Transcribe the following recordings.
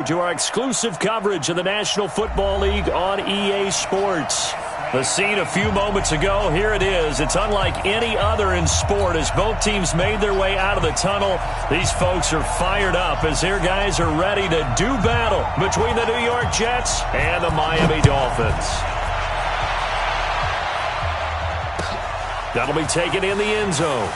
To our exclusive coverage of the National Football League on EA Sports. The scene a few moments ago, here it is. It's unlike any other in sport as both teams made their way out of the tunnel. These folks are fired up as their guys are ready to do battle between the New York Jets and the Miami Dolphins. That'll be taken in the end zone.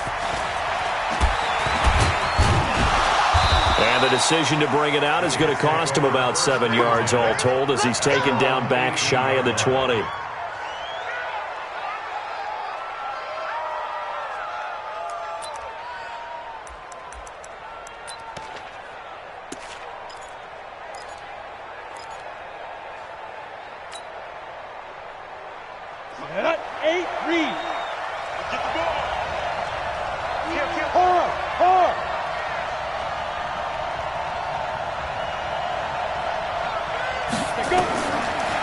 And the decision to bring it out is going to cost him about 7 yards all told as he's taken down back shy of the 20.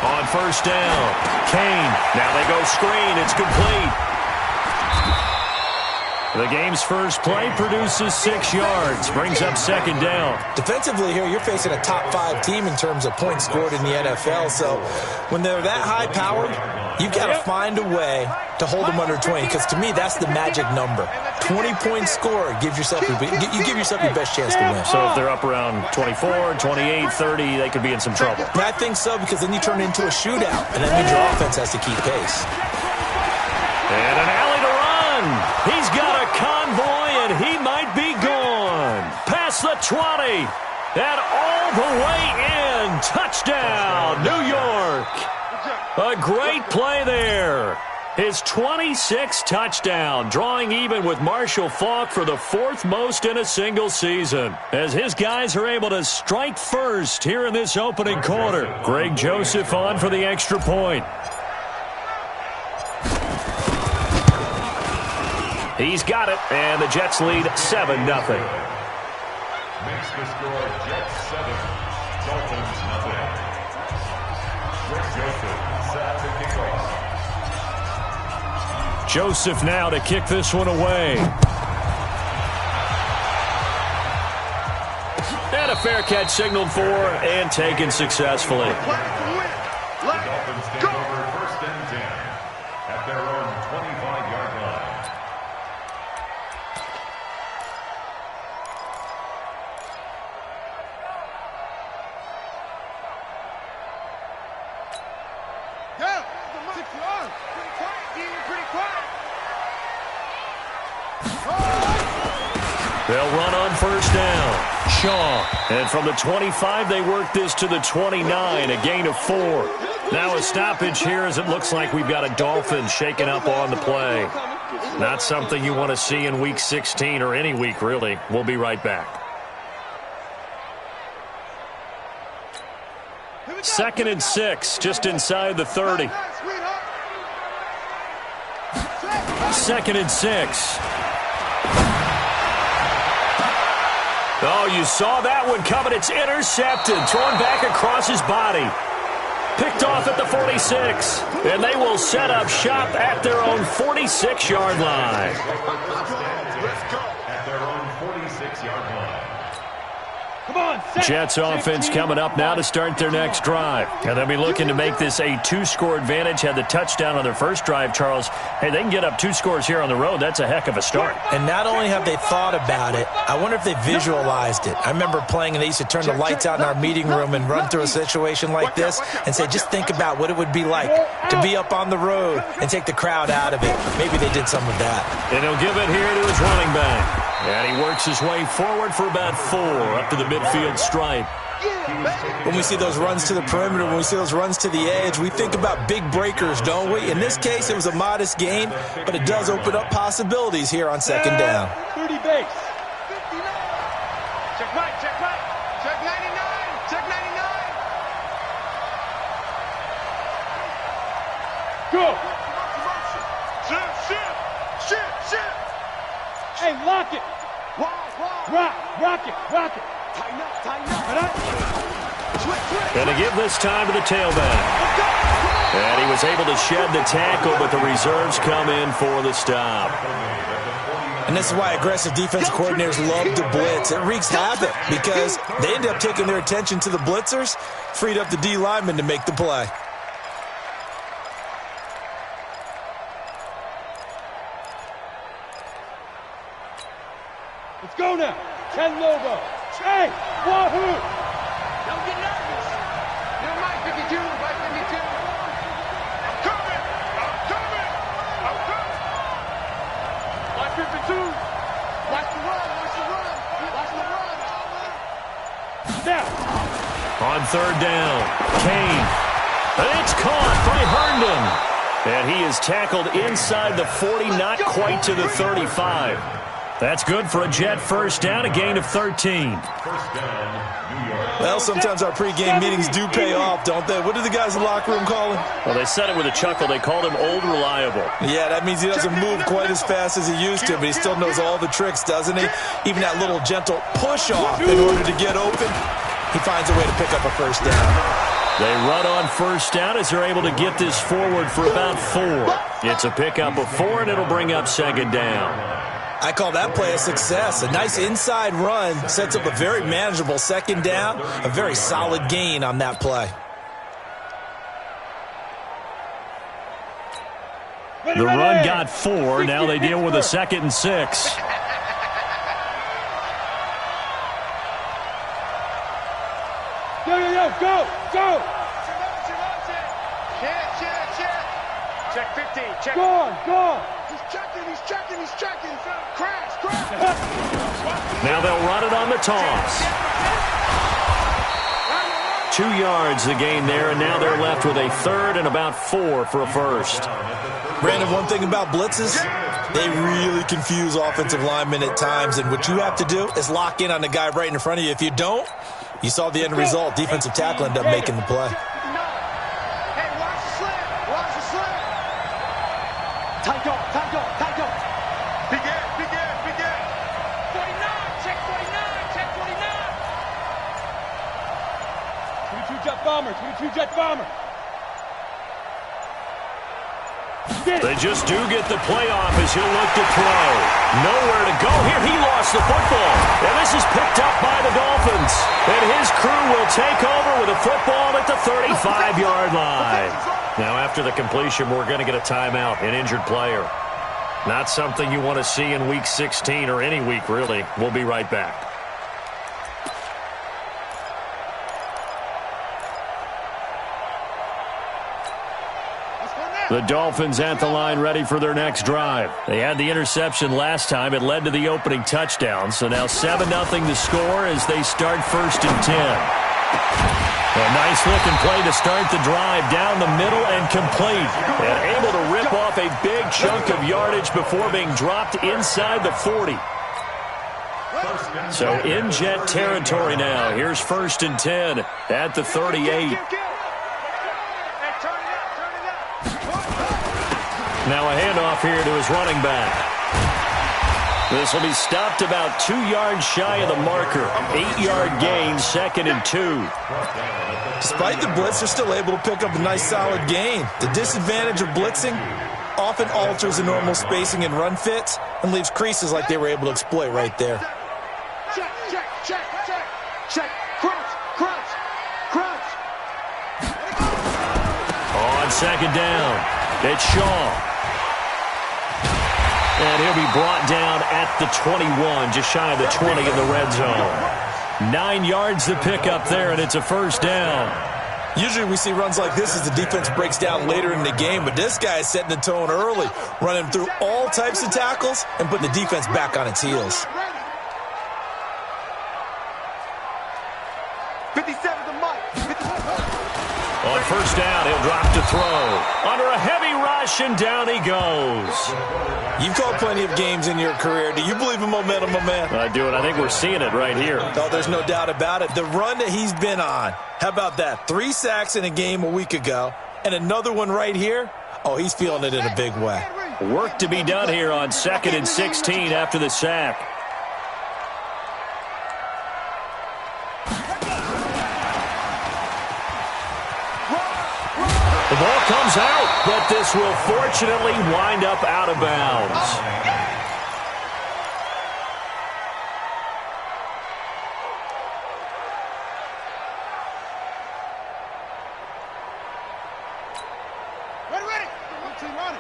On first down, Kane. Now they go screen. It's complete. The game's first play produces 6 yards. Brings up second down. Defensively here, you're facing a top-5 team in terms of points scored in the NFL. So when they're that high-powered, you've got to find a way to hold them under 20. Because to me, that's the magic number. 20-point score gives yourself you give yourself your best chance to win. So if they're up around 24, 28, 30, they could be in some trouble. Yeah, I think so, because then you turn it into a shootout, and that means your offense has to keep pace. And an alley to run. He's got a convoy, and he might be gone. Past the 20, and all the way in. Touchdown, New York. A great play there. His 26th touchdown, drawing even with Marshall Faulk for the 4th most in a single season. As his guys are able to strike first here in this opening quarter. Greg Joseph on for the extra point. He's got it, and the Jets lead 7-0. Makes the score Jets 7, Dolphins 0. Greg Joseph set to kick off. Joseph now to kick this one away. And a fair catch signaled for and taken successfully. The Dolphins take over first and 10 at their own 25-yard line. They'll run on first down. Shaw. And from the 25, they work this to the 29, a gain of 4. Now a stoppage here as it looks like we've got a Dolphin shaking up on the play. Not something you want to see in Week 16 or any week, really. We'll be right back. 2nd and 6, just inside the 30. 2nd and 6. Oh, you saw that one coming. It's intercepted. Thrown back across his body. Picked off at the 46. And they will set up shop at their own 46-yard line. At their own 46-yard line. Jets offense coming up now to start their next drive. And they'll be looking to make this a 2-score advantage. Had the touchdown on their first drive, Charles. Hey, they can get up 2 scores here on the road. That's a heck of a start. And not only have they thought about it, I wonder if they visualized it. I remember playing, and they used to turn the lights out in our meeting room and run through a situation like this and say, just think about what it would be like to be up on the road and take the crowd out of it. Maybe they did some of that. And he'll give it here to his running back. And he works his way forward for about 4 up to the midfield stripe. When we see those runs to the perimeter, when we see those runs to the edge, we think about big breakers, don't we? In this case, it was a modest gain, but it does open up possibilities here on second down. 30 base. 59. Check right, check right. Check 99. Check 99. Go. Shift. Hey, lock it. Rock it. Tighten up. And to give this time to the tailback. And he was able to shed the tackle, but the reserves come in for the stop. And this is why aggressive defense coordinators love to blitz. It wreaks havoc because they end up taking their attention to the blitzers, freed up the D lineman to make the play. Let's go now. 10 Lobo. Hey, Wahoo! Don't get nervous. You're my 52, my 52. I'm coming. I'm coming. I'm coming. My 52. Watch the run. Watch the run. Watch the run. Now. On third down, Kane. And it's caught by Herndon. And he is tackled inside the 40, not quite to the 35. That's good for a Jet first down, a gain of 13. Well, sometimes our pregame meetings do pay off, don't they? What do the guys in the locker room call him? Well, they said it with a chuckle. They called him Old Reliable. Yeah, that means he doesn't move quite as fast as he used to, but he still knows all the tricks, doesn't he? Even that little gentle push-off in order to get open, he finds a way to pick up a first down. They run on first down as they're able to get this forward for about 4. It's a pickup of 4, and it'll bring up second down. I call that play a success. A nice inside run sets up a very manageable second down, a very solid gain on that play. The run got 4. Now they deal with a 2nd and 6. Go! Check 15, check. Go! He's checking. Crash. Now they'll run it on the toss. 2 yards the gain there, and now they're left with a 3rd and about 4 for a first. Brandon, one thing about blitzes, they really confuse offensive linemen at times, and what you have to do is lock in on the guy right in front of you. If you don't, you saw the end result. Defensive tackle ended up making the play. Hey, watch the slip. Tight go. Begin. 49, check 49. 22 jet bomber. They just do get the play off as he'll look to throw. Nowhere to go here. He lost the football. And this is picked up by the Dolphins. And his crew will take over with a football at the 35-yard line. Now, after the completion, we're going to get a timeout, an injured player. Not something you want to see in Week 16 or any week, really. We'll be right back. The Dolphins at the line ready for their next drive. They had the interception last time. It led to the opening touchdown. So now 7-0 the score as they start 1st and 10. A nice-looking play to start the drive down the middle and complete. And able to rip off a big chunk of yardage before being dropped inside the 40. So in Jet territory now. Here's 1st and 10 at the 38. Now a handoff here to his running back. This will be stopped about 2 yards shy of the marker. 8-yard gain, 2nd and 2. Despite the blitz, they're still able to pick up a nice solid gain. The disadvantage of blitzing often alters the normal spacing and run fits and leaves creases like they were able to exploit right there. Check. Crunch. On 2nd down, it's Shaw. And he'll be brought down at the 21, just shy of the 20 in the red zone. 9 yards to pick up there, and it's a 1st down. Usually we see runs like this as the defense breaks down later in the game, but this guy is setting the tone early, running through all types of tackles and putting the defense back on its heels. 57 to Mike. On 1st down, he'll drop to throw. Under a heavy rush, and down he goes. You've called plenty of games in your career. Do you believe in momentum, my man? I do, and I think we're seeing it right here. Oh, there's no doubt about it. The run that he's been on, how about that? 3 sacks in a game a week ago, and another one right here. Oh, he's feeling it in a big way. Work to be done here on 2nd and 16 after the sack. The ball comes out, but this will fortunately wind up out of bounds. Watch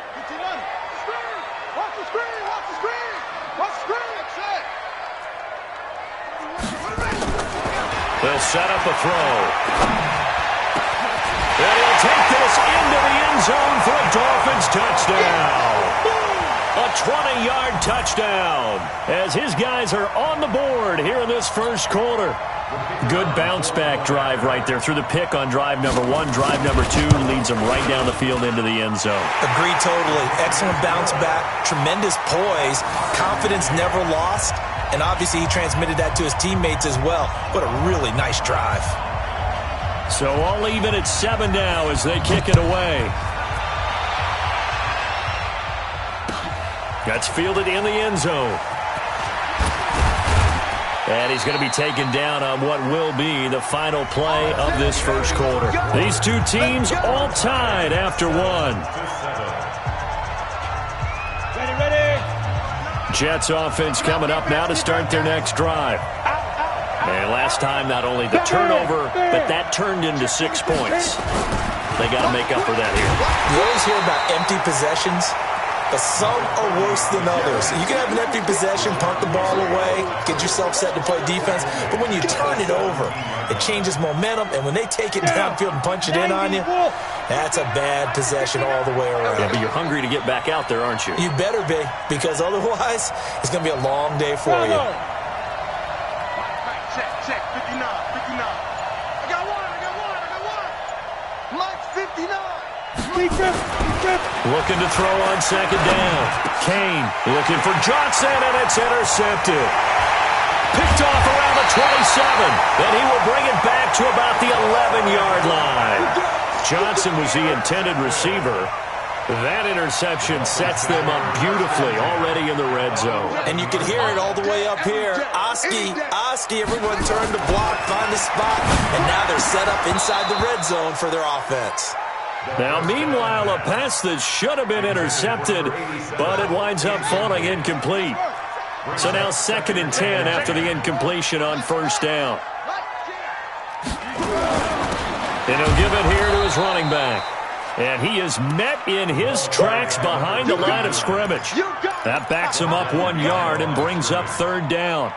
the screen! Watch the screen! Watch the screen! That's it! They'll set up a throw. And he'll take this into the end zone for a Dolphins touchdown. A 20-yard touchdown as his guys are on the board here in this first quarter. Good bounce-back drive right there through the pick on drive number 1. Drive number 2 leads them right down the field into the end zone. Agree totally. Excellent bounce back, tremendous poise, confidence never lost, and obviously he transmitted that to his teammates as well. What a really nice drive. So all even at 7 now as they kick it away. That's fielded in the end zone. And he's going to be taken down on what will be the final play of this first quarter. These two teams all tied after 1. Ready. Jets offense coming up now to start their next drive. And last time, not only the turnover, but that turned into 6 points. They got to make up for that here. You always hear about empty possessions, but some are worse than others. You can have an empty possession, punt the ball away, get yourself set to play defense, but when you turn it over, it changes momentum, and when they take it downfield and punch it in on you, that's a bad possession all the way around. Yeah, but you're hungry to get back out there, aren't you? You better be, because otherwise, it's going to be a long day for you. Check, 59. I got one. Mike, 59. Looking to throw on second down. Kane looking for Johnson, and it's intercepted. Picked off around the 27. Then he will bring it back to about the 11-yard line. Johnson was the intended receiver. That interception sets them up beautifully already in the red zone. And you can hear it all the way up here. Oski, everyone turned to block, find a spot, and now they're set up inside the red zone for their offense. Now, meanwhile, a pass that should have been intercepted, but it winds up falling incomplete. So now 2nd and 10 after the incompletion on first down. And he'll give it here to his running back. And he is met in his tracks behind the line of scrimmage. That backs him up 1 yard and brings up 3rd down.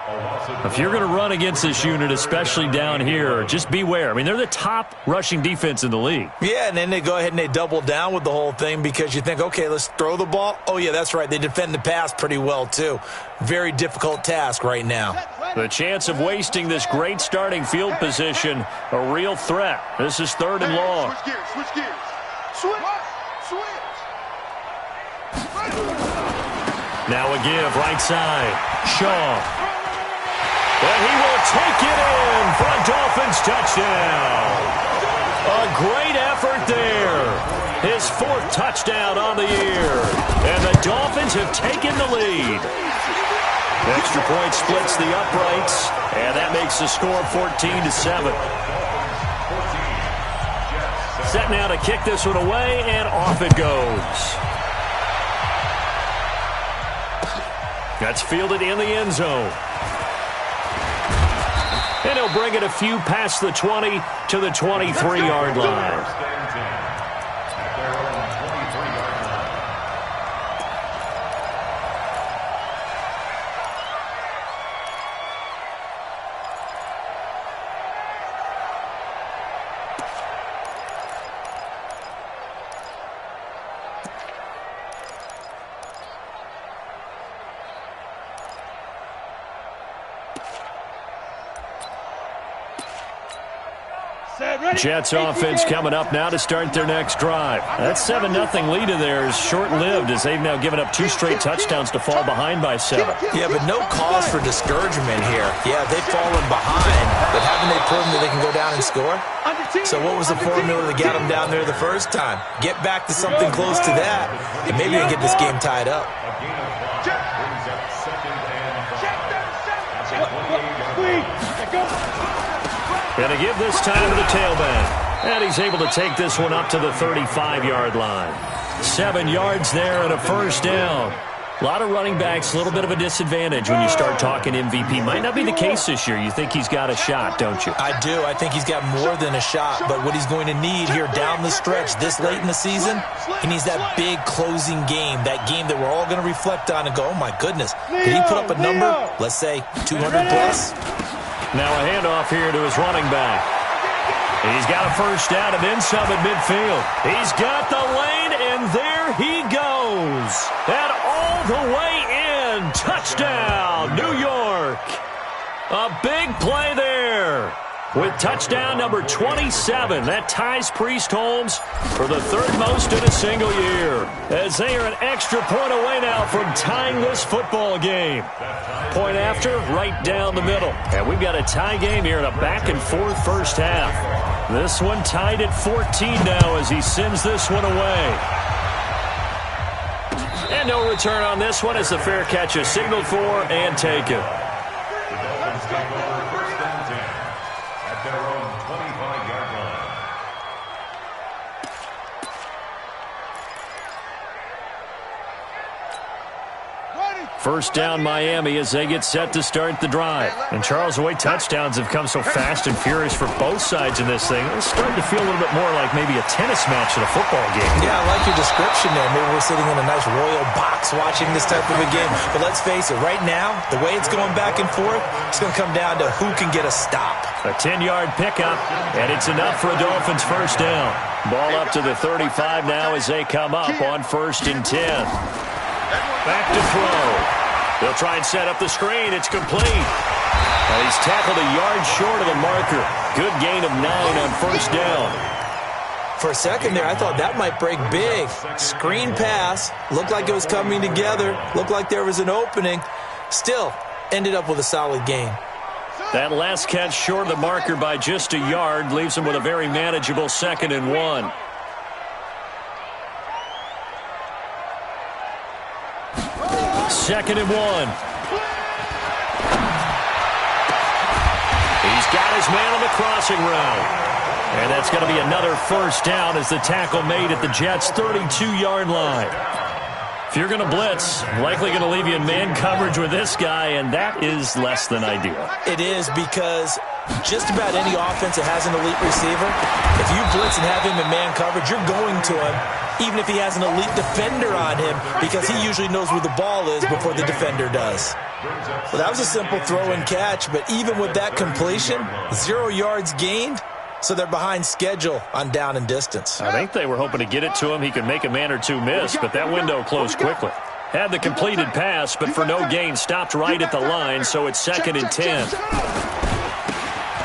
If you're going to run against this unit, especially down here, just beware. I mean, they're the top rushing defense in the league. Yeah, and then they go ahead and they double down with the whole thing because you think, okay, let's throw the ball. Oh, yeah, that's right. They defend the pass pretty well, too. Very difficult task right now. The chance of wasting this great starting field position, a real threat. This is 3rd and long. Switch gears. Switch. Now a give, right side. Shaw. And he will take it in for a Dolphins touchdown. A great effort there. His 4th touchdown on the year. And the Dolphins have taken the lead. Extra point splits the uprights, and that makes the score 14-7. Set now to kick this one away, and off it goes. That's fielded in the end zone. And he'll bring it a few past the 20 to the 23-yard line. Jets offense coming up now to start their next drive. That 7-0 lead of theirs short-lived as they've now given up 2 straight touchdowns to fall behind by 7. Yeah, but no cause for discouragement here. Yeah, they've fallen behind, but haven't they proven that they can go down and score? So what was the formula that got them down there the first time? Get back to something close to that, and maybe they can get this game tied up. Going to give this time to the tailback. And he's able to take this one up to the 35-yard line. 7 yards there and a first down. A lot of running backs, a little bit of a disadvantage when you start talking MVP. Might not be the case this year. You think he's got a shot, don't you? I do. I think he's got more than a shot. But what he's going to need here down the stretch this late in the season, he needs that big closing game, that game that we're all going to reflect on and go, oh, my goodness. Did he put up a number, let's say, 200 plus? Now a handoff here to his running back. He's got a first down and then some at midfield. He's got the lane, and there he goes. And all the way in. Touchdown, New York. A big play there. With touchdown number 27, that ties Priest Holmes for the third most in a single year. As they are an extra point away now from tying this football game. Point after, right down the middle. And we've got a tie game here in a back-and-forth first half. This one tied at 14 now as he sends this one away. And no return on this one as the fair catch is signaled for and taken. The Dolphins take over first and 10 at their own 25-yard line. First down Miami as they get set to start the drive. And Charles, the way touchdowns have come so fast and furious for both sides in this thing, it's starting to feel a little bit more like maybe a tennis match at a football game. Yeah, I like your description there. Maybe we're sitting in a nice royal box watching this type of a game. But let's face it, right now, the way it's going back and forth, it's going to come down to who can get a stop. A 10-yard pickup, and it's enough for a Dolphins first down. Ball up to the 35 now as they come up on 1st and 10. Back to throw. They'll try and set up the screen. It's complete. And he's tackled a yard short of the marker. Good gain of 9 on first down. For a second there, I thought that might break big. Screen pass. Looked like it was coming together. Looked like there was an opening. Still, ended up with a solid gain. That last catch short of the marker by just a yard leaves him with a very manageable 2nd and 1. Second and 1. He's got his man on the crossing route. And that's going to be another first down as the tackle made at the Jets' 32-yard line. If you're going to blitz, likely going to leave you in man coverage with this guy, and that is less than ideal. It is because just about any offense that has an elite receiver, if you blitz and have him in man coverage, you're going to him, even if he has an elite defender on him, because he usually knows where the ball is before the defender does. Well, that was a simple throw and catch, but even with that completion, 0 yards gained, so they're behind schedule on down and distance. I think they were hoping to get it to him. He could make a man or two miss, but that window closed quickly. Had the completed pass, but for no gain, stopped right at the line, so it's 2nd and 10.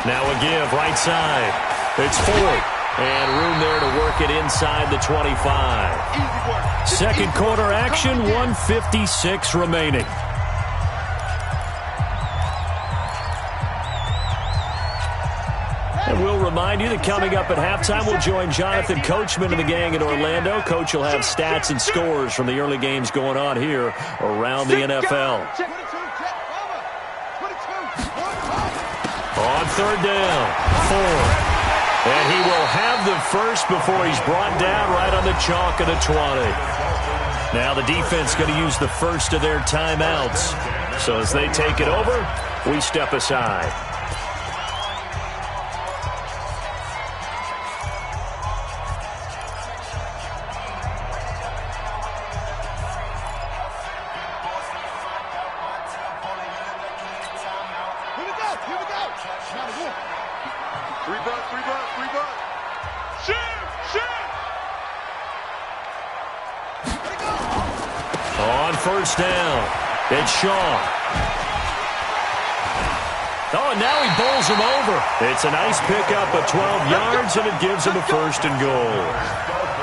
Now a give, right side. It's 4th, and room there to work it inside the 25. Second quarter action, 1:56 remaining. And we'll remind you that coming up at halftime, we'll join Jonathan Coachman and the gang in Orlando. Coach will have stats and scores from the early games going on here around the NFL. On 3rd down, 4. And he will have the first before he's brought down right on the chalk of the 20. Now the defense going to use the first of their timeouts. So as they take it over, we step aside. On 1st down, it's Shaw. Oh, and now he bowls him over. It's a nice pickup of 12 yards, and it gives him a 1st and goal.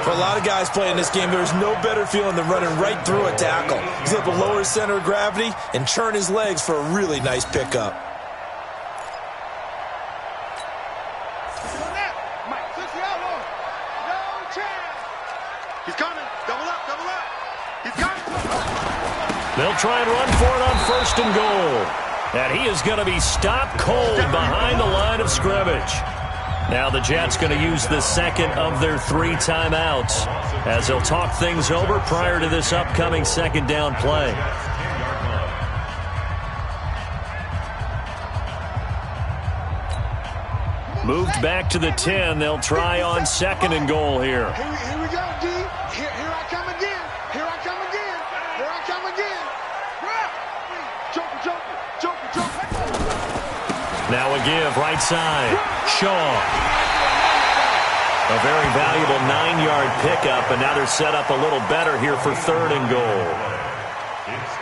For a lot of guys playing this game, there's no better feeling than running right through a tackle. He's able to lower his center of gravity and churn his legs for a really nice pickup. They'll try and run for it on 1st and goal. And he is going to be stopped cold behind the line of scrimmage. Now the Jets going to use the second of their 3 timeouts as they'll talk things over prior to this upcoming second down play. Moved back to the 10. They'll try on 2nd and goal here. Here we go, D. Here I come again. Here I come again. Here I come again. Joker. Now a give, right side. Shaw. A very valuable 9-yard pickup, and now they're set up a little better here for 3rd and goal.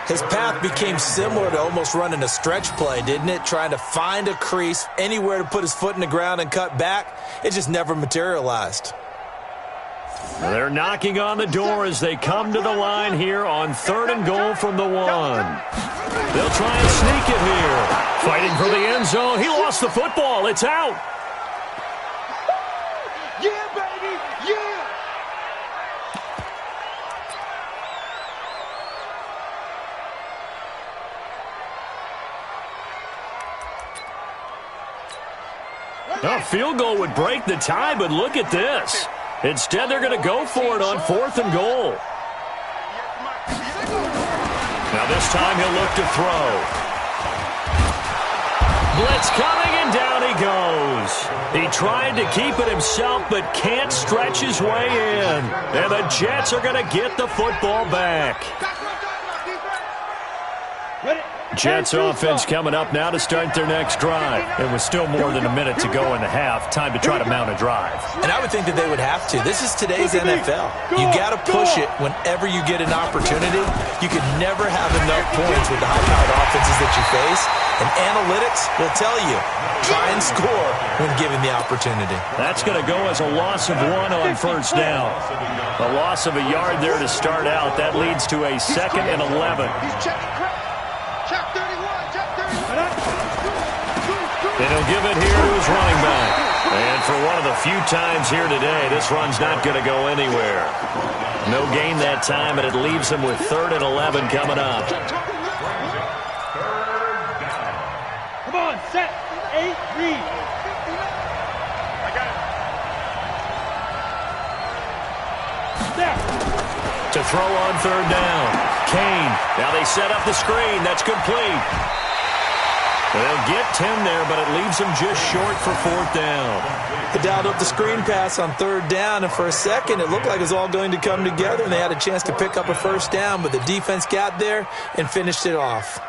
His path became similar to almost running a stretch play, didn't it? Trying to find a crease, anywhere to put his foot in the ground and cut back. It just never materialized. They're knocking on the door as they come to the line here on 3rd and goal from the 1. They'll try and sneak it here. Fighting for the end zone. He lost the football. It's out. Yeah, baby. Yeah. A field goal would break the tie, but look at this. Instead, they're going to go for it on 4th and goal. Now this time he'll look to throw. Blitz coming, and down he goes. He tried to keep it himself, but can't stretch his way in. And the Jets are going to get the football back. Jets offense coming up now to start their next drive. It was still more than a minute to go in the half. Time to try to mount a drive. And I would think that they would have to. This is today's NFL. You got to push it whenever you get an opportunity. You can never have enough points with the high-powered offenses that you face. And analytics will tell you, try and score when given the opportunity. That's going to go as a loss of 1 on 1st down. A loss of a yard there to start out. That leads to a 2nd and 11. And he'll give it here to his running back. And for one of the few times here today, this run's not going to go anywhere. No gain that time, and it leaves him with 3rd and 11 coming up. Come on, set, 8, read. I got it. There. To throw on 3rd down. Kane. Now they set up the screen. That's complete. They'll get 10 there, but it leaves them just short for 4th down. They dialed up the screen pass on 3rd down, and for a second it looked like it was all going to come together, and they had a chance to pick up a 1st down, but the defense got there and finished it off.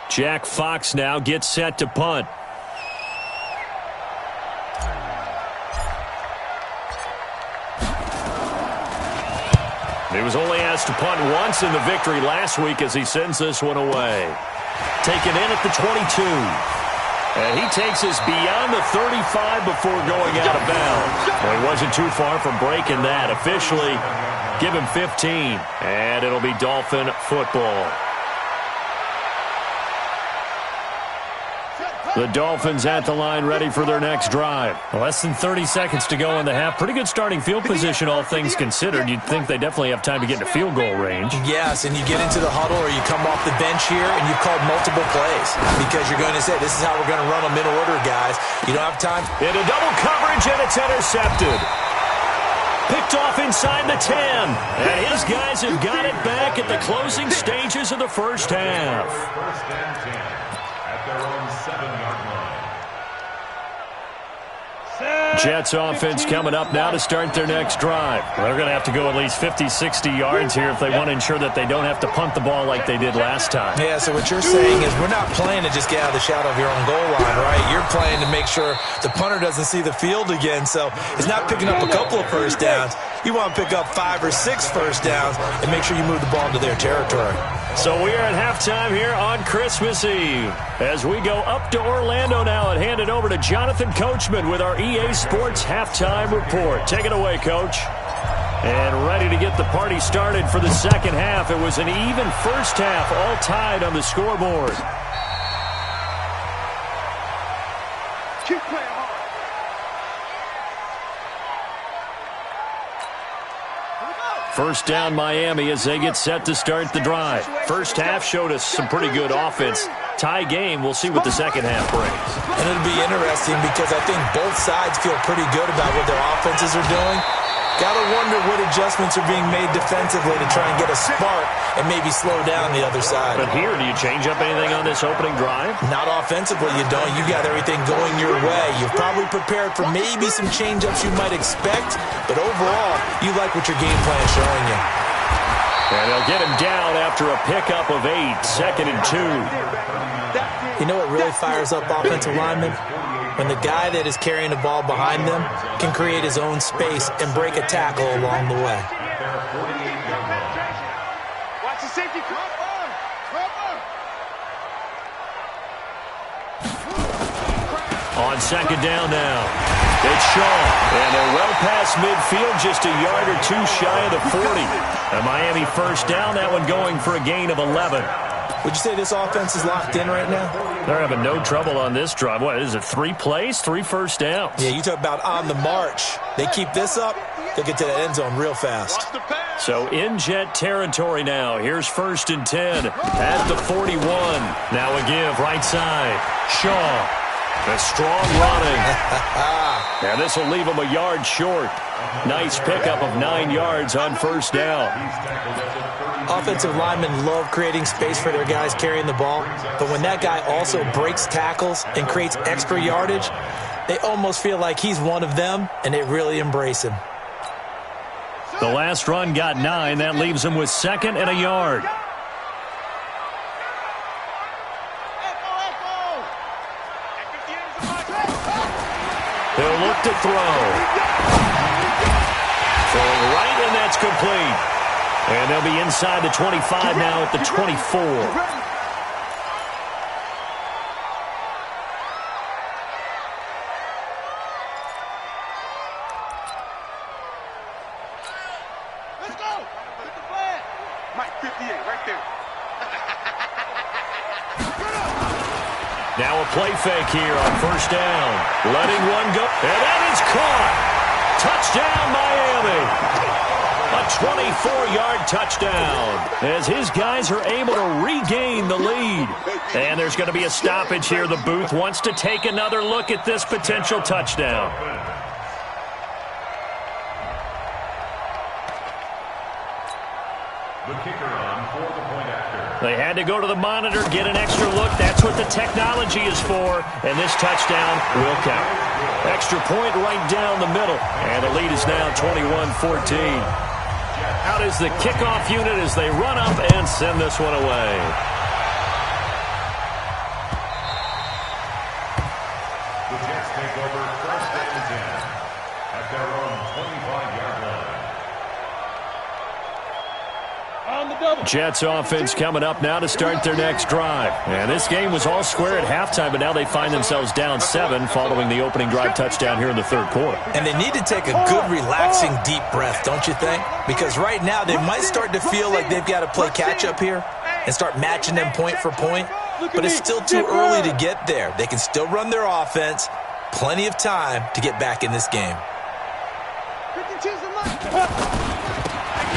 Jack Fox now gets set to punt. He was only asked to punt once in the victory last week as he sends this one away. Taken in at the 22. And he takes us beyond the 35 before going out of bounds. Well, he wasn't too far from breaking that. Officially, give him 15. And it'll be Dolphin football. The Dolphins at the line ready for their next drive. Less than 30 seconds to go in the half. Pretty good starting field position, all things considered. You'd think they definitely have time to get into field goal range. Yes, and you get into the huddle or you come off the bench here and you've called multiple plays because you're going to say, this is how we're going to run them in order, guys. You don't have time. Into double coverage, and it's intercepted. Picked off inside the 10. And his guys have got it back at the closing stages of the first half. First and 10 at their own 7-yard line. Jets offense coming up now to start their next drive. They're going to have to go at least 50, 60 yards here if they want to ensure that they don't have to punt the ball like they did last time. Yeah, so what you're saying is we're not playing to just get out of the shadow of your own goal line, right? You're playing to make sure the punter doesn't see the field again. So it's not picking up a couple of first downs. You want to pick up 5 or 6 first downs and make sure you move the ball into their territory. So we are at halftime here on Christmas Eve. As we go up to Orlando now and hand it over to Jonathan Coachman with our EA Sports Halftime Report. Take it away, Coach. And ready to get the party started for the second half. It was an even first half, all tied on the scoreboard. Keep playing hard. First down Miami as they get set to start the drive. First half showed us some pretty good offense. Tie game. We'll see what the second half brings. And it'll be interesting because I think both sides feel pretty good about what their offenses are doing. Gotta wonder what adjustments are being made defensively to try and get a spark and maybe slow down the other side. But here, do you change up anything on this opening drive? Not offensively, you don't. You got everything going your way. You've probably prepared for maybe some change-ups you might expect, but overall, you like what your game plan is showing you. And they'll get him down after a pickup of 8, 2nd and 2. You know what really fires up offensive linemen? When the guy that is carrying the ball behind them can create his own space and break a tackle along the way. Watch the safety. On second down now, it's Shaw. And they're well past midfield, just a yard or two shy of the 40. A Miami first down, that one going for a gain of 11. Would you say this offense is locked in right now? They're having no trouble on this drive. What is it, 3 plays, 3 first downs? Yeah, you talk about on the march. They keep this up, they'll get to that end zone real fast. So in jet territory now. Here's 1st and 10 at the 41. Now a give, right side. Shaw. A strong running. And this will leave him a yard short. Nice pickup of 9 yards on first down. Offensive linemen love creating space for their guys carrying the ball, but when that guy also breaks tackles and creates extra yardage, they almost feel like he's one of them, and they really embrace him. The last run got 9. That leaves him with 2nd and a yard. He'll look to throw. Throwing right, and that's complete. And they'll be inside the 25 now at the 24. Let's go. Hit the flag. Mike 58 right there. Now a play fake here on first down. Letting one go. And that is caught. Touchdown, Miami. A 24-yard touchdown as his guys are able to regain the lead. And there's going to be a stoppage here. The booth wants to take another look at this potential touchdown. The kicker on for the point after. They had to go to the monitor, get an extra look. That's what the technology is for. And this touchdown will count. Extra point right down the middle. And the lead is now 21-14. Out is the kickoff unit as they run up and send this one away. The Jets take over 1st and 10 at their own 25-yard line. On the double. Jets offense coming up now to start their next drive. And this game was all square at halftime, but now they find themselves down 7 following the opening drive touchdown here in the 3rd quarter. And they need to take a good, relaxing, deep breath, don't you think? Because right now they might start to feel like they've got to play catch-up here and start matching them point for point. But it's still too early to get there. They can still run their offense. Plenty of time to get back in this game.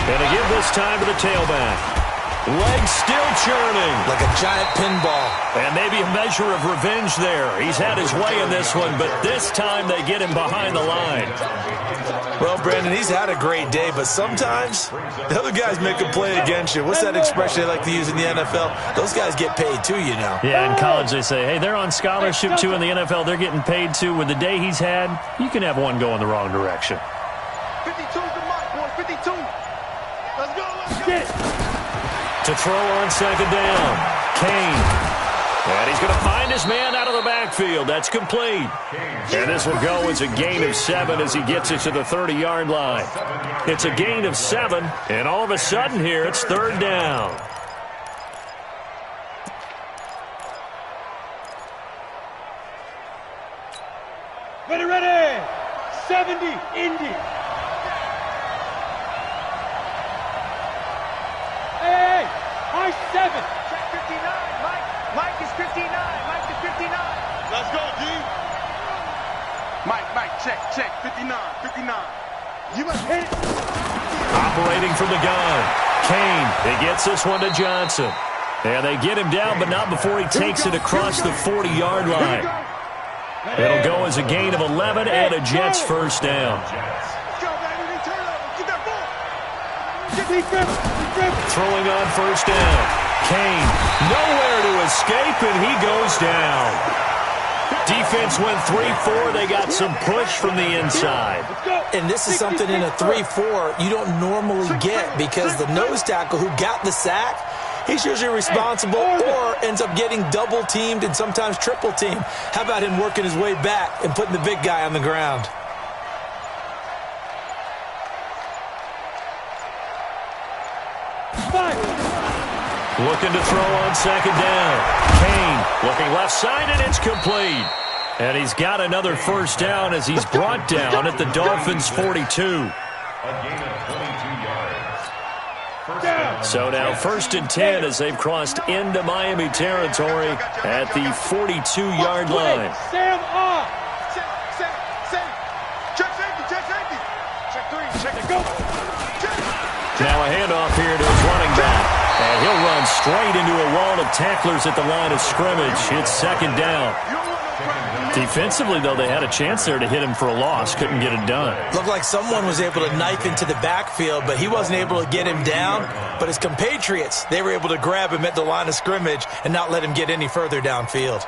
And a give this time to the tailback. Legs still churning. Like a giant pinball. And maybe a measure of revenge there. He's had his way in this one, but this time they get him behind the line. Well, Brandon, he's had a great day, but sometimes the other guys make a play against you. What's that expression they like to use in the NFL? Those guys get paid too, you know. Yeah, in college they say, hey, they're on scholarship too. In the NFL, they're getting paid too. With the day he's had, you can have one go in the wrong direction. 52's the mark, boy. 52. Let's go. Let's go. To throw on second down, Kane. And he's going to find his man out of the backfield. That's complete. And this will go as a gain of 7 as he gets it to the 30-yard line. It's a gain of 7, and all of a sudden here it's 3rd down. Ready, ready. 70, Indy. Hey, high 7. Check 59, Mike. Mike is 59. Mike is 59. Let's go, D. Mike, check. 59. You must hit it. Operating from the gun. Kane, he gets this one to Johnson. And they get him down, but not before he takes it across the 40-yard line. It'll go as a gain of 11 and a Jets first down. Throwing on first down. Kane, nowhere to escape, and he goes down. Defense went 3-4. They got some push from the inside. And this is something in a 3-4 you don't normally get because the nose tackle who got the sack, he's usually responsible or ends up getting double-teamed and sometimes triple-teamed. How about him working his way back and putting the big guy on the ground? Looking to throw on second down. Kane looking left side, and it's complete. And he's got another first down as he's brought down at the Dolphins' 42. A gain of 22 yards. So now 1st and 10 as they've crossed into Miami territory at the 42-yard line. Sam off. Check safety. Check 3. Check it. Go. Now a handoff here to his running back. And he'll run straight into a wall of tacklers at the line of scrimmage. It's second down. Defensively, though, they had a chance there to hit him for a loss. Couldn't get it done. Looked like someone was able to knife into the backfield, but he wasn't able to get him down. But his compatriots, they were able to grab him at the line of scrimmage and not let him get any further downfield.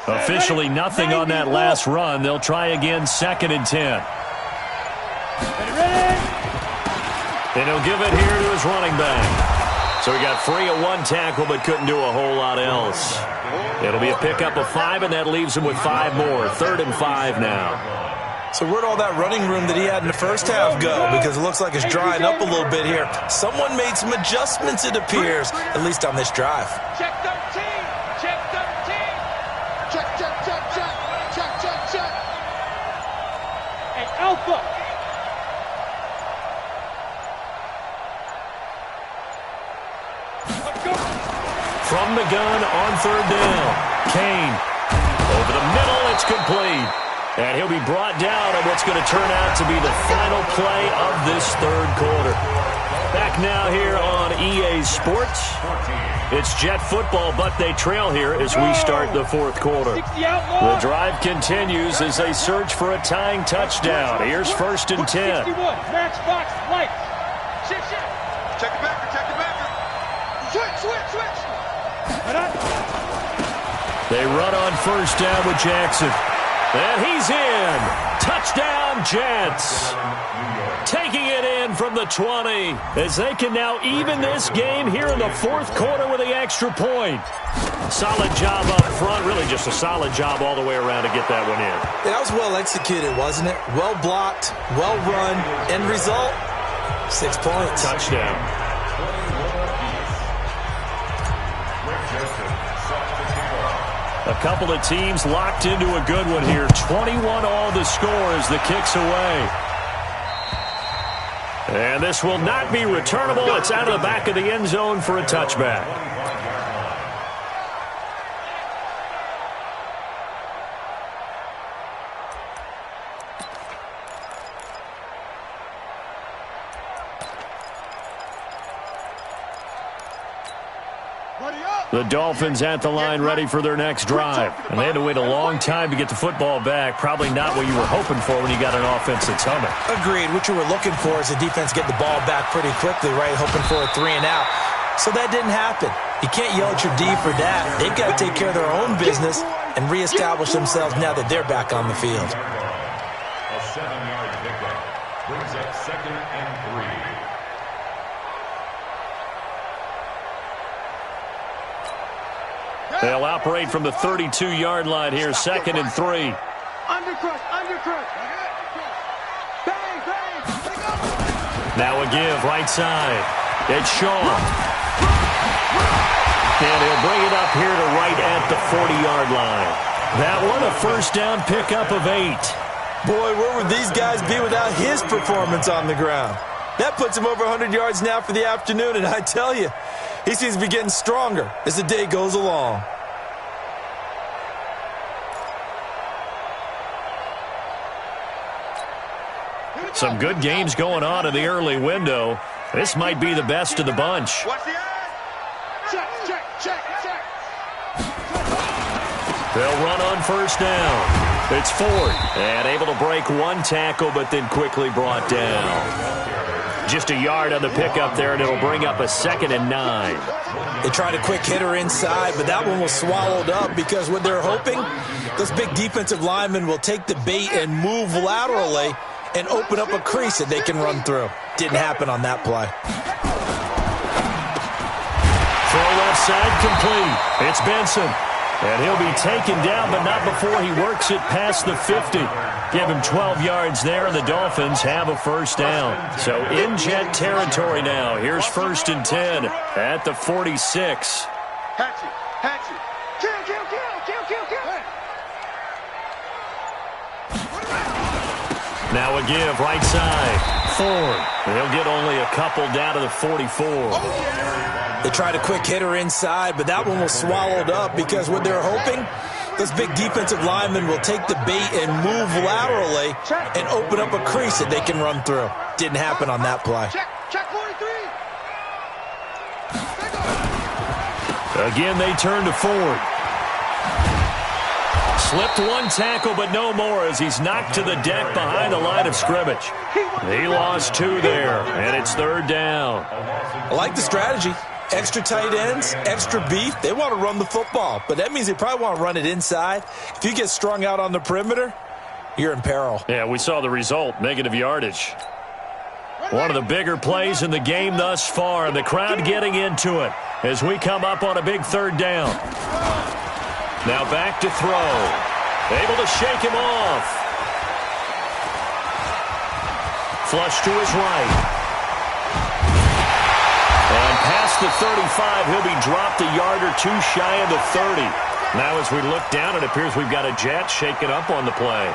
Officially nothing on that last run. They'll try again 2nd and 10. And he'll give it here to his running back. So he got free of one tackle but couldn't do a whole lot else. It'll be a pickup of 5, and that leaves him with 5 more. 3rd and 5 now. So where'd all that running room that he had in the first half go? Because it looks like it's drying up a little bit here. Someone made some adjustments, it appears, at least on this drive. Check 13. Check 13. Check. And Alpha. From the gun on 3rd down. Kane. Over the middle, it's complete. And he'll be brought down on what's going to turn out to be the final play of this 3rd quarter. Back now here on EA Sports. It's Jet football, but they trail here as we start the 4th quarter. The drive continues as they search for a tying touchdown. Here's 1st and 10. Matchbox lights. Check it back. Switch. They run on 1st down with Jackson. And he's in. Touchdown, Jets. Taking it in from the 20 as they can now even this game here in the 4th quarter with the extra point. Solid job up front. Really just a solid job all the way around to get that one in. That was well executed, wasn't it? Well blocked, well run. End result, 6 points. Touchdown. A couple of teams locked into a good one here. 21 all the score as the kick's away. And this will not be returnable. It's out of the back of the end zone for a touchback. The Dolphins at the line ready for their next drive. And they had to wait a long time to get the football back. Probably not what you were hoping for when you got an offense that's humming. Agreed. What you were looking for is the defense get the ball back pretty quickly, right? Hoping for a 3 and out. So that didn't happen. You can't yell at your D for that. They've got to take care of their own business and reestablish themselves now that they're back on the field. A 7-yard pickup brings up 2nd and 3. They'll operate from the 32-yard line here, 2nd and 3. Undercrush. Bang. Now a give, right side. It's Shaw. And he'll bring it up here to right at the 40-yard line. That one a first down pickup of 8. Boy, where would these guys be without his performance on the ground? That puts him over 100 yards now for the afternoon, and I tell you, he seems to be getting stronger as the day goes along. Some good games going on in the early window. This might be the best of the bunch. Watch the eyes. Check, check, check, check. They'll run on first down. It's Ford, and able to break one tackle, but then quickly brought down. Just a yard on the pickup there, and it'll bring up a 2nd and 9. They tried a quick hitter inside, but that one was swallowed up because what they're hoping, those big defensive linemen will take the bait and move laterally and open up a crease that they can run through. Didn't happen on that play. Throw left side complete. It's Benson. And he'll be taken down, but not before he works it past the 50. Give him 12 yards there, and the Dolphins have a first down. So in Jet territory now. Here's 1st and 10 at the 46. Hatchet, hatchet. Kill, kill, kill, kill, kill, kill. Now a give, right side. Ford. He'll get only a couple down to the 44. They tried a quick hitter inside, but that one was swallowed up because what they're hoping, those big defensive linemen will take the bait and move laterally and open up a crease that they can run through. Didn't happen on that play. Check 43. Again, they turn to Ford. Slipped one tackle, but no more as he's knocked to the deck behind the line of scrimmage. He lost 2 there, and it's 3rd down. I like the strategy. Extra tight ends, extra beef. They want to run the football, but that means they probably want to run it inside. If you get strung out on the perimeter, you're in peril. Yeah, we saw the result, negative yardage. One of the bigger plays in the game thus far, and the crowd getting into it as we come up on a big 3rd down. Now back to throw. Able to shake him off. Flush to his right. And past the 35, he'll be dropped a yard or 2 shy of the 30. Now as we look down, it appears we've got a Jet shaken up on the play.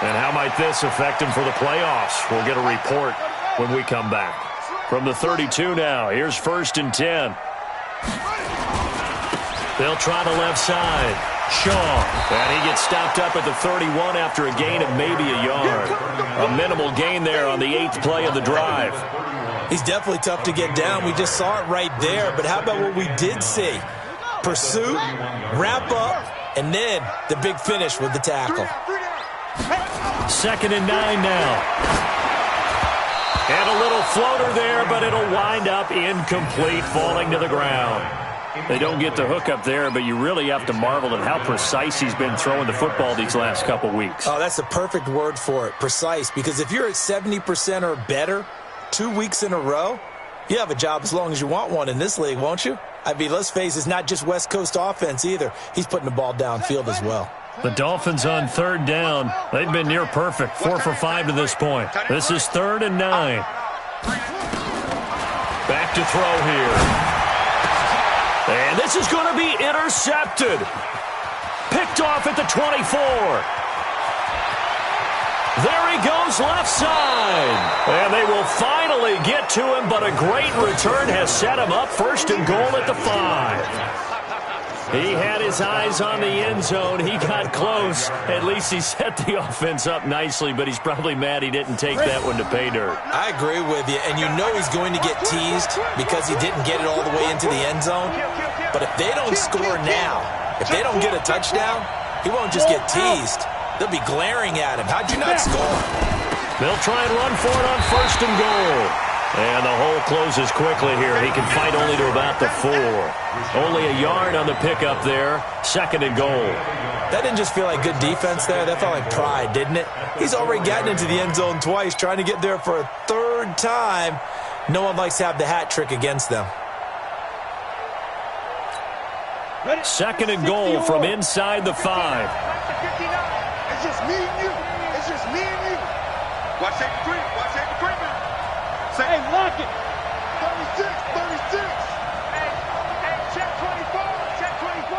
And how might this affect him for the playoffs? We'll get a report when we come back. From the 32 now, here's 1st and 10. They'll try the left side. Shaw. And he gets stopped up at the 31 after a gain of maybe a yard. A minimal gain there on the 8th play of the drive. He's definitely tough to get down. We just saw it right there. But how about what we did see? Pursuit, wrap up, and then the big finish with the tackle. 2nd and 9 now. And a little floater there, but it'll wind up incomplete, falling to the ground. They don't get the hook up there, but you really have to marvel at how precise he's been throwing the football these last couple weeks. Oh, that's the perfect word for it, precise. Because if you're at 70% or better 2 weeks in a row, you have a job as long as you want one in this league, won't you? I mean, let's face it, it's not just West Coast offense either. He's putting the ball downfield as well. The Dolphins on 3rd down. They've been near perfect, 4 for 5 to this point. This is 3rd and 9. Back to throw here. And this is going to be intercepted. Picked off at the 24. There he goes left side. And they will finally get to him, but a great return has set him up 1st and goal at the 5. He had his eyes on the end zone. He got close. At least he set the offense up nicely, but he's probably mad he didn't take that one to pay dirt. I agree with you, and you know he's going to get teased because he didn't get it all the way into the end zone. But if they don't score now, if they don't get a touchdown, he won't just get teased. They'll be glaring at him. How'd you not score? They'll try and run for it on 1st and goal. And the hole closes quickly here. He can fight only to about the 4. Only a yard on the pickup there. 2nd and goal. That didn't just feel like good defense there. That felt like pride, didn't it? He's already gotten into the end zone twice, trying to get there for a 3rd time. No one likes to have the hat trick against them. 2nd and goal from inside the 5. It's just me and you. It's just me and you. Watch that creep. Watch that creeping. Hey, lock it. 36, 36. Hey, check 24, check 24.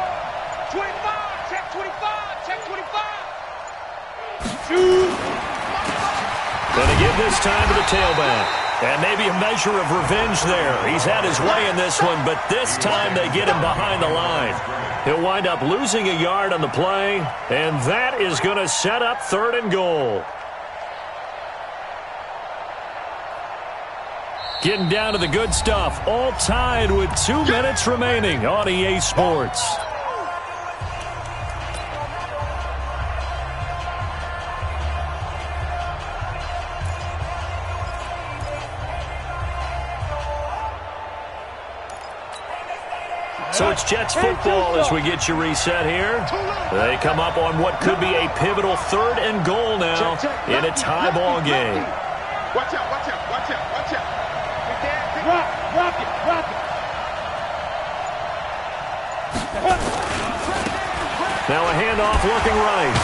25, check 25, check 25. Gonna give this time to the tailback. And maybe a measure of revenge there. He's had his way in this one, but this time they get him behind the line. He'll wind up losing a yard on the play, and that is going to set up 3rd and goal. Getting down to the good stuff, all tied with 2 minutes remaining on EA Sports. So it's Jets football as we get you reset here. They come up on what could be a pivotal 3rd and goal now in a tie ball game. Watch out, watch out, watch out, watch out. Rock it, rock it. Now a handoff looking right.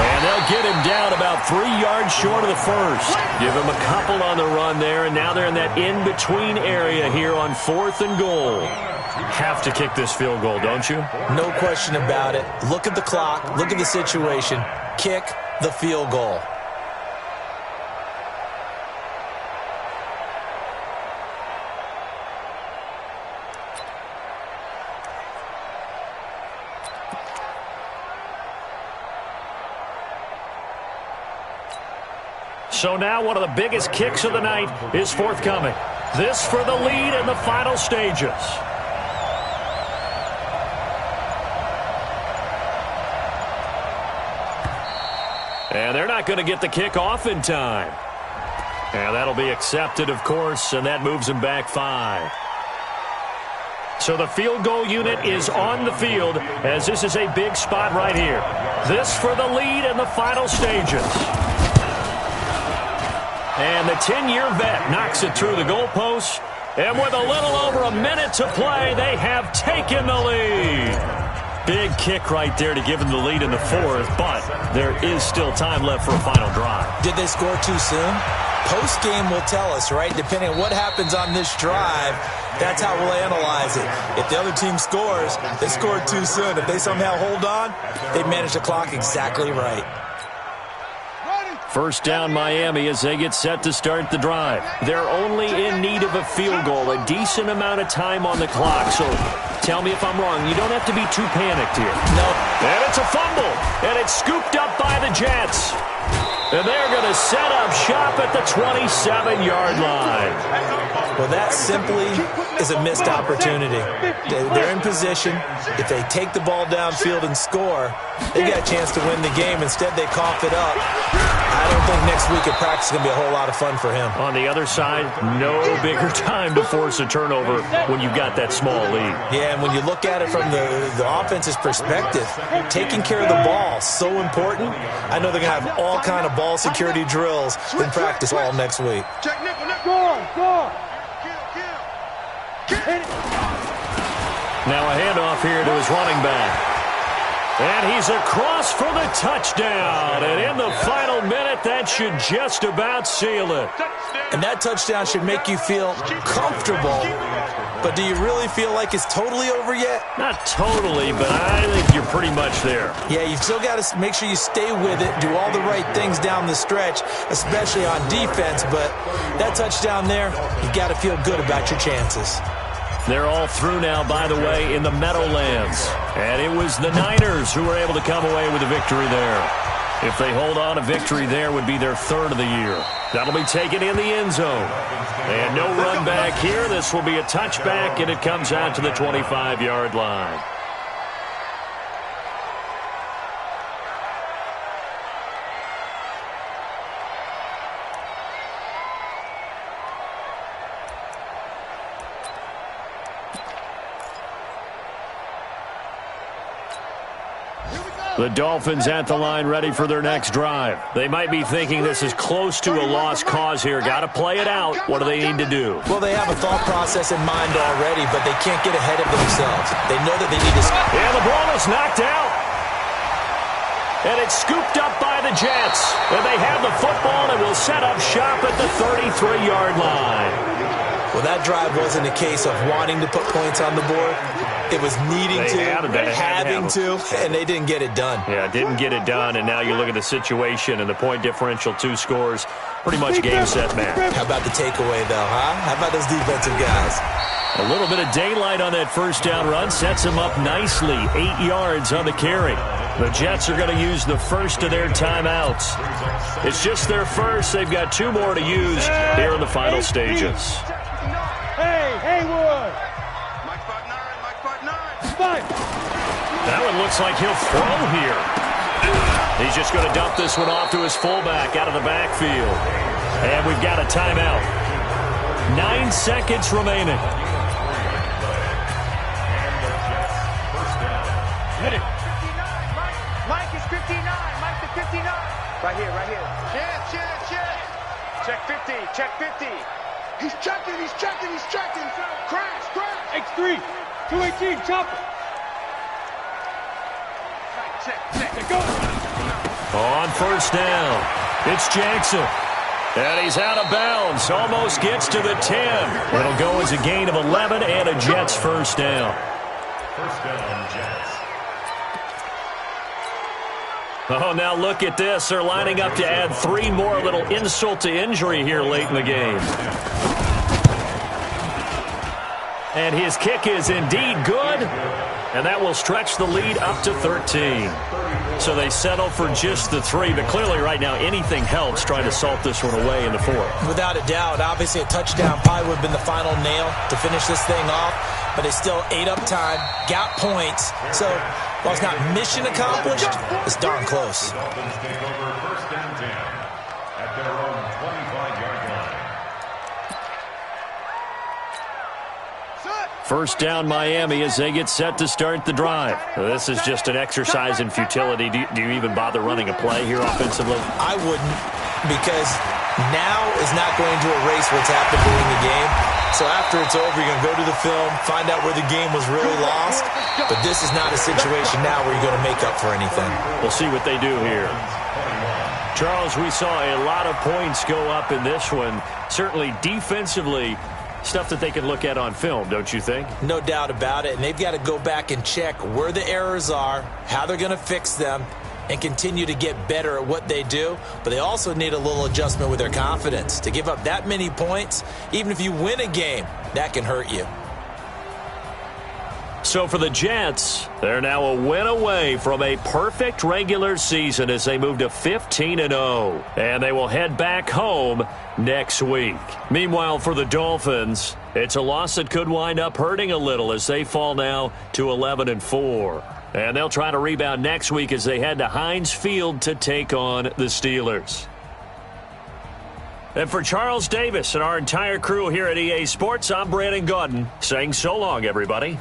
And they'll get him down about 3 yards short of the first. Give him a couple on the run there, and now they're in that in-between area here on 4th and goal. Have to kick this field goal, don't you? No question about it. Look at the clock. Look at the situation. Kick the field goal. So now one of the biggest kicks of the night is forthcoming. This for the lead in the final stages. And they're not going to get the kick off in time. And that'll be accepted, of course, and that moves them back 5. So the field goal unit is on the field as this is a big spot right here. This for the lead in the final stages. And the 10-year vet knocks it through the goalpost. And with a little over a minute to play, they have taken the lead. Big kick right there to give them the lead in the 4th, but there is still time left for a final drive. Did they score too soon? Post-game will tell us, right? Depending on what happens on this drive, that's how we'll analyze it. If the other team scores, they scored too soon. If they somehow hold on, they manage the clock exactly right. First down Miami as they get set to start the drive. They're only in need of a field goal, a decent amount of time on the clock. So tell me if I'm wrong. You don't have to be too panicked here. No. And it's a fumble. And it's scooped up by the Jets. And they're going to set up shop at the 27-yard line. Well, that simply is a missed opportunity. They're in position. If they take the ball downfield and score, they got a chance to win the game. Instead, they cough it up. I don't think next week at practice is going to be a whole lot of fun for him. On the other side, no bigger time to force a turnover when you've got that small lead. Yeah, and when you look at it from the offense's perspective, taking care of the ball is so important. I know they're going to have all kind of ball security drills in practice all next week. Now a handoff here to his running back. And he's across for the touchdown. And in the final minute, that should just about seal it. And that touchdown should make you feel comfortable. But do you really feel like it's totally over yet? Not totally, but I think you're pretty much there. Yeah, you've still got to make sure you stay with it, do all the right things down the stretch, especially on defense. But that touchdown there, you've got to feel good about your chances. They're all through now, by the way, in the Meadowlands. And it was the Niners who were able to come away with a victory there. If they hold on, a victory there would be their 3rd of the year. That'll be taken in the end zone. And no run back here. This will be a touchback, and it comes out to the 25-yard line. The Dolphins at the line ready for their next drive. They might be thinking this is close to a lost cause here. Got to play it out. What do they need to do? Well, they have a thought process in mind already, but they can't get ahead of themselves. They know that they need to... And the ball is knocked out. And it's scooped up by the Jets. And they have the football and will set up shop at the 33-yard line. Well, that drive wasn't a case of wanting to put points on the board. It was needing having to, and they didn't get it done. Yeah, didn't get it done, and now you look at the situation and the point differential, 2 scores, pretty much game, set, match. How about the takeaway, though, huh? How about those defensive guys? A little bit of daylight on that first down run sets them up nicely. 8 yards on the carry. The Jets are going to use the first of their timeouts. It's just their first. They've got 2 more to use here in the final stages. Hey, Haywood! Mike 5'9", Mike 5'9". That one looks like he'll throw here. He's just going to dump this one off to his fullback out of the backfield. And we've got a timeout. 9 seconds remaining. Hit it. 59, Mike is 59. Mike is 59. Right here. Check 50, check 50. He's checking. Crash. X3, 218, chopper. Check, go. On first down, it's Jackson. And he's out of bounds, almost gets to the 10. It'll go as a gain of 11 and a Jets first down. First down, Jets. Oh, now look at this. They're lining up to add 3 more, little insult to injury here late in the game. And his kick is indeed good, and that will stretch the lead up to 13. So they settle for just the 3, but clearly right now anything helps trying to salt this one away in the 4th. Without a doubt, obviously a touchdown probably would have been the final nail to finish this thing off, but they still ate up time, got points. So while it's not mission accomplished, it's darn close. Dolphins take over first and 10 at their own 25-yard line. First down Miami as they get set to start the drive. This is just an exercise in futility. Do you even bother running a play here offensively? I wouldn't, because now is not going to erase what's happened during the game. So after it's over, you're going to go to the film, find out where the game was really lost. But this is not a situation now where you're going to make up for anything. We'll see what they do here. Charles, we saw a lot of points go up in this one. Certainly defensively, stuff that they can look at on film, don't you think? No doubt about it. And they've got to go back and check where the errors are, how they're going to fix them, and continue to get better at what they do. But they also need a little adjustment with their confidence. To give up that many points, even if you win a game, that can hurt you. So for the Jets, they're now a win away from a perfect regular season as they move to 15-0. And they will head back home next week. Meanwhile, for the Dolphins, it's a loss that could wind up hurting a little as they fall now to 11-4. And they'll try to rebound next week as they head to Heinz Field to take on the Steelers. And for Charles Davis and our entire crew here at EA Sports, I'm Brandon Gaudin saying so long, everybody.